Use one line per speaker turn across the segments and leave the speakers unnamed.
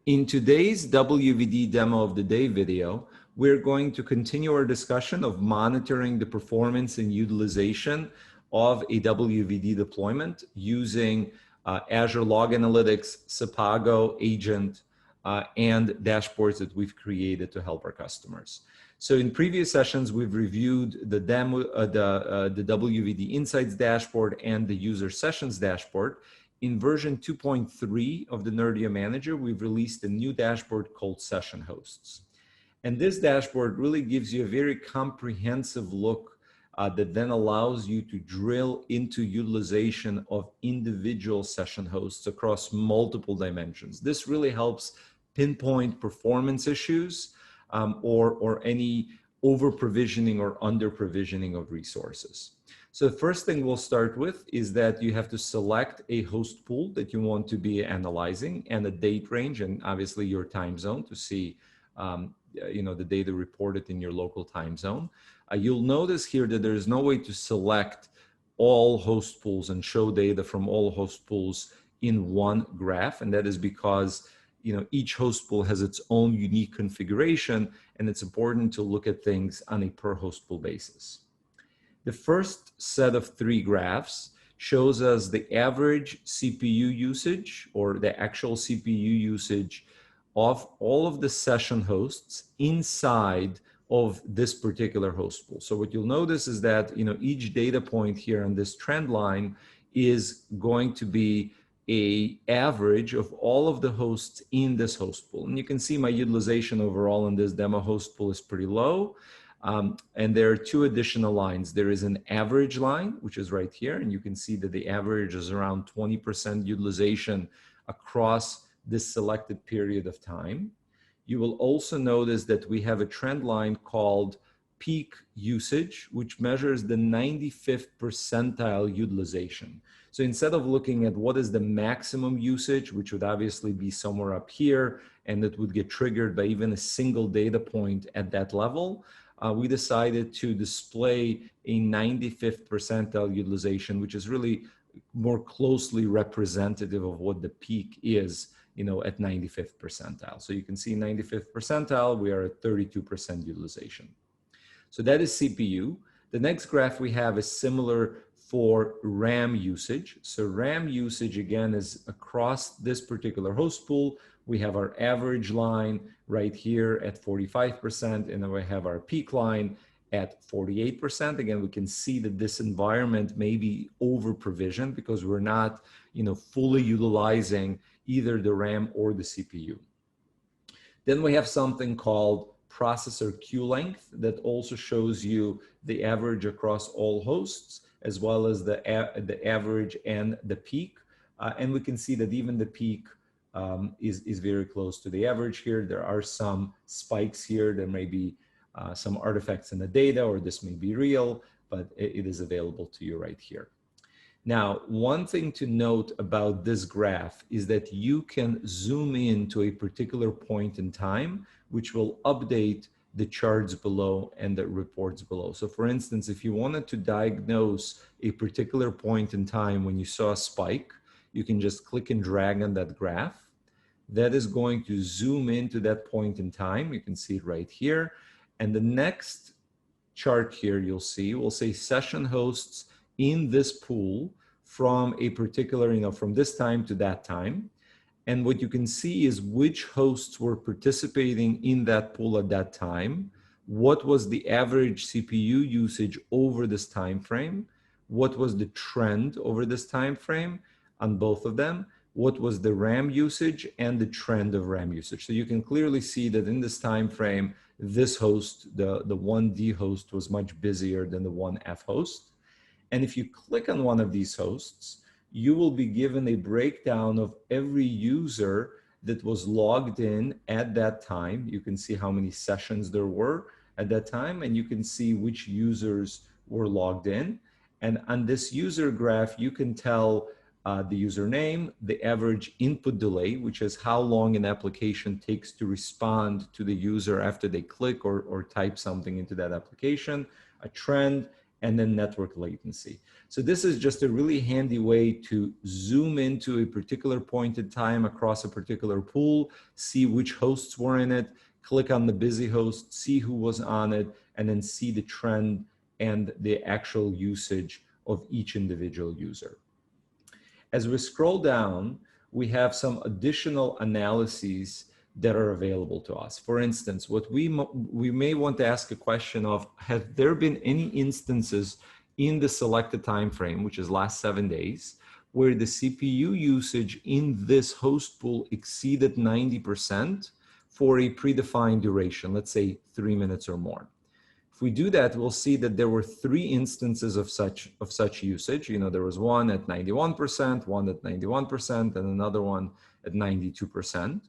In today's WVD demo of the day video, we're going to continue our discussion of monitoring the performance and utilization of a WVD deployment using Azure Log Analytics, Sepago, Agent, and dashboards that we've created to help our customers. So in previous sessions, we've reviewed the demo, the WVD Insights dashboard and the User Sessions dashboard. In version 2.3 of the Nerdio Manager, we've released a new dashboard called Session Hosts. And this dashboard really gives you a very comprehensive look that then allows you to drill into utilization of individual session hosts across multiple dimensions. This really helps pinpoint performance issues or any over-provisioning or under-provisioning of resources. So the first thing we'll start with is that you have to select a host pool that you want to be analyzing and a date range and obviously your time zone to see the data reported in your local time zone. You'll notice here that there is no way to select all host pools and show data from all host pools in one graph, and that is because each host pool has its own unique configuration, and it's important to look at things on a per host pool basis. The first set of three graphs shows us the average CPU usage or the actual CPU usage of all of the session hosts inside of this particular host pool. So what you'll notice is that each data point here on this trend line is going to be an average of all of the hosts in this host pool. And you can see my utilization overall in this demo host pool is pretty low. And there are two additional lines. There is an average line, which is right here. And you can see that the average is around 20% utilization across this selected period of time. You will also notice that we have a trend line called peak usage, which measures the 95th percentile utilization. So instead of looking at what is the maximum usage, which would obviously be somewhere up here, and that would get triggered by even a single data point at that level, we decided to display a 95th percentile utilization, which is really more closely representative of what the peak is, at 95th percentile. So you can see 95th percentile, we are at 32% utilization. So that is CPU. The next graph we have is similar for RAM usage. So RAM usage, again, is across this particular host pool. We have our average line right here at 45%, and then we have our peak line at 48%. Again, we can see that this environment may be over-provisioned because we're not, fully utilizing either the RAM or the CPU. Then we have something called processor queue length that also shows you the average across all hosts, as well as the average and the peak. And we can see that even the peak is very close to the average here. There are some spikes here. There may be some artifacts in the data, or this may be real, but it is available to you right here. Now, one thing to note about this graph is that you can zoom in to a particular point in time, which will update the charts below and the reports below. So for instance, if you wanted to diagnose a particular point in time when you saw a spike, you can just click and drag on that graph. That is going to zoom into that point in time. You can see it right here. And the next chart here you'll see will say session hosts in this pool from a particular, from this time to that time. And what you can see is which hosts were participating in that pool at that time, what was the average CPU usage over this time frame, what was the trend over this time frame on both of them, what was the RAM usage and the trend of RAM usage. So you can clearly see that in this time frame, this host, the 1D host, was much busier than the 1F host. And if you click on one of these hosts, you will be given a breakdown of every user that was logged in at that time. You can see how many sessions there were at that time, and you can see which users were logged in. And on this user graph, you can tell the username, the average input delay, which is how long an application takes to respond to the user after they click or type something into that application, a trend, and then network latency. So this is just a really handy way to zoom into a particular point in time across a particular pool, see which hosts were in it, click on the busy host, see who was on it, and then see the trend and the actual usage of each individual user. As we scroll down, we have some additional analyses that are available to us. For instance, what we may want to ask a question of, have there been any instances in the selected time frame, which is last 7 days, where the CPU usage in this host pool exceeded 90% for a predefined duration, let's say 3 minutes or more? If we do that, we'll see that there were 3 instances of such usage. You know, there was one at 91%, one at 91%, and another one at 92%.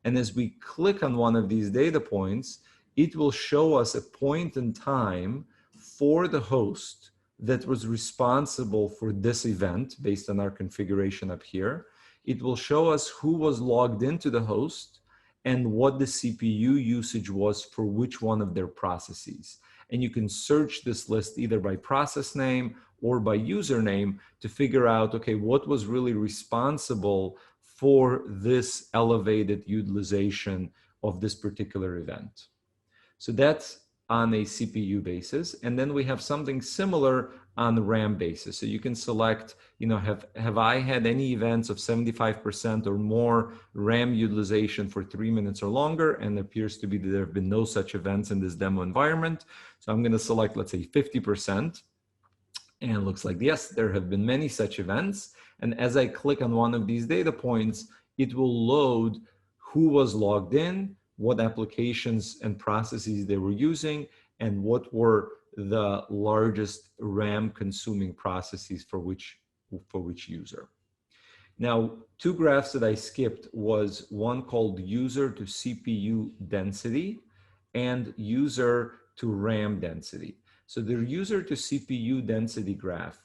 And as we click on one of these data points, it will show us a point in time for the host that was responsible for this event based on our configuration up here. It will show us who was logged into the host and what the CPU usage was for which one of their processes. And you can search this list either by process name or by username to figure out, okay, what was really responsible for this elevated utilization of this particular event. So that's on a CPU basis. And then we have something similar on the RAM basis. So you can select, you know, have I had any events of 75% or more RAM utilization for 3 minutes or longer? And it appears to be that there have been no such events in this demo environment. So I'm going to select, let's say 50%. And it looks like, yes, there have been many such events. And as I click on one of these data points, it will load who was logged in, what applications and processes they were using, and what were the largest RAM consuming processes for which user. Now, 2 graphs that I skipped was one called user to CPU density and user to RAM density. So the user to CPU density graph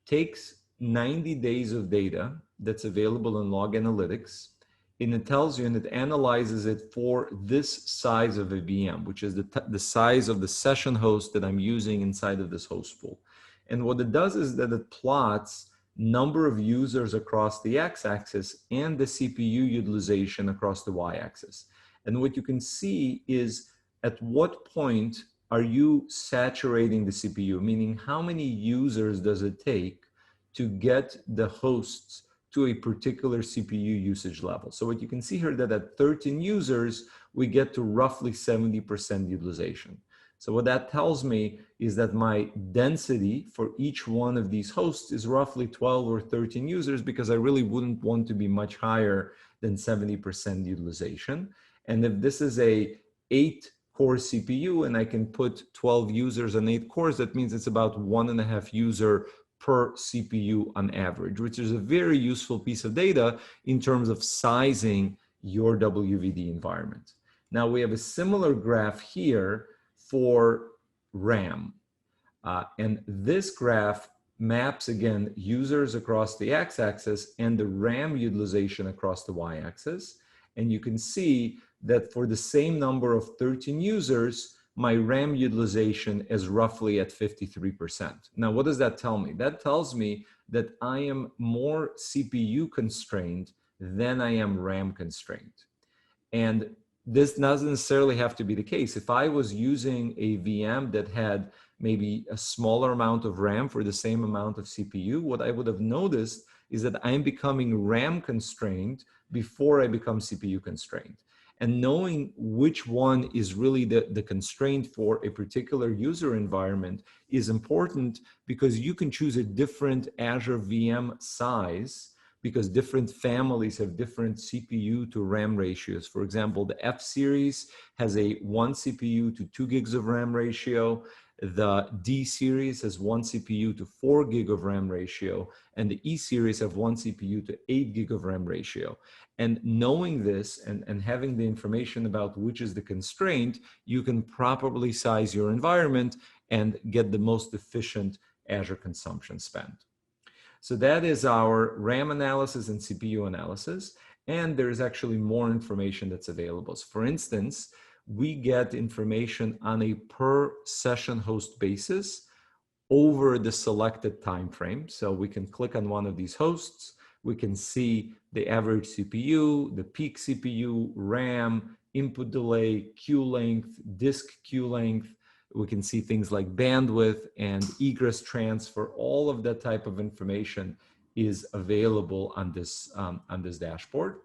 takes 90 days of data that's available in Log Analytics, and it tells you and it analyzes it for this size of a VM, which is the size of the session host that I'm using inside of this host pool. And what it does is that it plots number of users across the x-axis and the CPU utilization across the y-axis. And what you can see is at what point are you saturating the CPU, meaning how many users does it take to get the hosts to a particular CPU usage level. So what you can see here that at 13 users, we get to roughly 70% utilization. So what that tells me is that my density for each one of these hosts is roughly 12 or 13 users, because I really wouldn't want to be much higher than 70% utilization. And if this is a 8-core CPU and I can put 12 users on 8 cores, that means it's about 1.5 user per CPU on average, which is a very useful piece of data in terms of sizing your WVD environment. Now we have a similar graph here for RAM. And this graph maps, again, users across the x-axis and the RAM utilization across the y-axis. And you can see that for the same number of 13 users, my RAM utilization is roughly at 53%. Now, what does that tell me? That tells me that I am more CPU constrained than I am RAM constrained. And this doesn't necessarily have to be the case. If I was using a VM that had maybe a smaller amount of RAM for the same amount of CPU, what I would have noticed is that I'm becoming RAM constrained before I become CPU constrained. And knowing which one is really the constraint for a particular user environment is important, because you can choose a different Azure VM size, because different families have different CPU to RAM ratios. For example, the F series has a 1 CPU to 2 gigs of RAM ratio. The D series has 1 CPU to 4 gig of RAM ratio, and the E series have 1 CPU to 8 gig of RAM ratio. And knowing this and having the information about which is the constraint, you can properly size your environment and get the most efficient Azure consumption spend. So that is our RAM analysis and CPU analysis. And there's actually more information that's available. So for instance, we get information on a per session host basis over the selected time frame. So we can click on one of these hosts. We can see the average CPU, the peak CPU, RAM, input delay, queue length, disk queue length. We can see things like bandwidth and egress transfer. All of that type of information is available on this dashboard.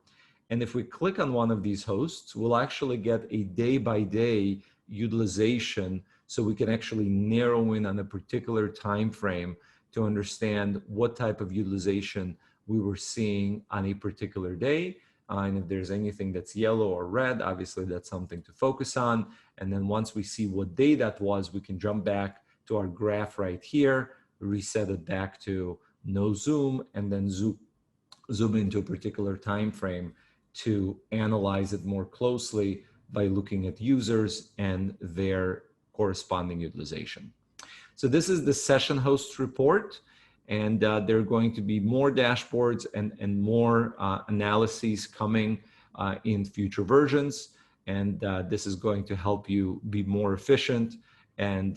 And if we click on one of these hosts, we'll actually get a day-by-day utilization, so we can actually narrow in on a particular time frame to understand what type of utilization we were seeing on a particular day. And if there's anything that's yellow or red, obviously that's something to focus on. And then once we see what day that was, we can jump back to our graph right here, reset it back to no zoom, and then zoom into a particular time frame to analyze it more closely by looking at users and their corresponding utilization. So this is the session host report, and there are going to be more dashboards and more analyses coming in future versions. And this is going to help you be more efficient and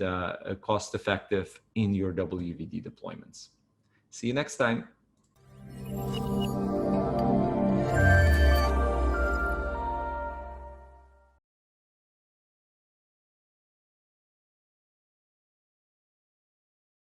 cost effective in your WVD deployments. See you next time.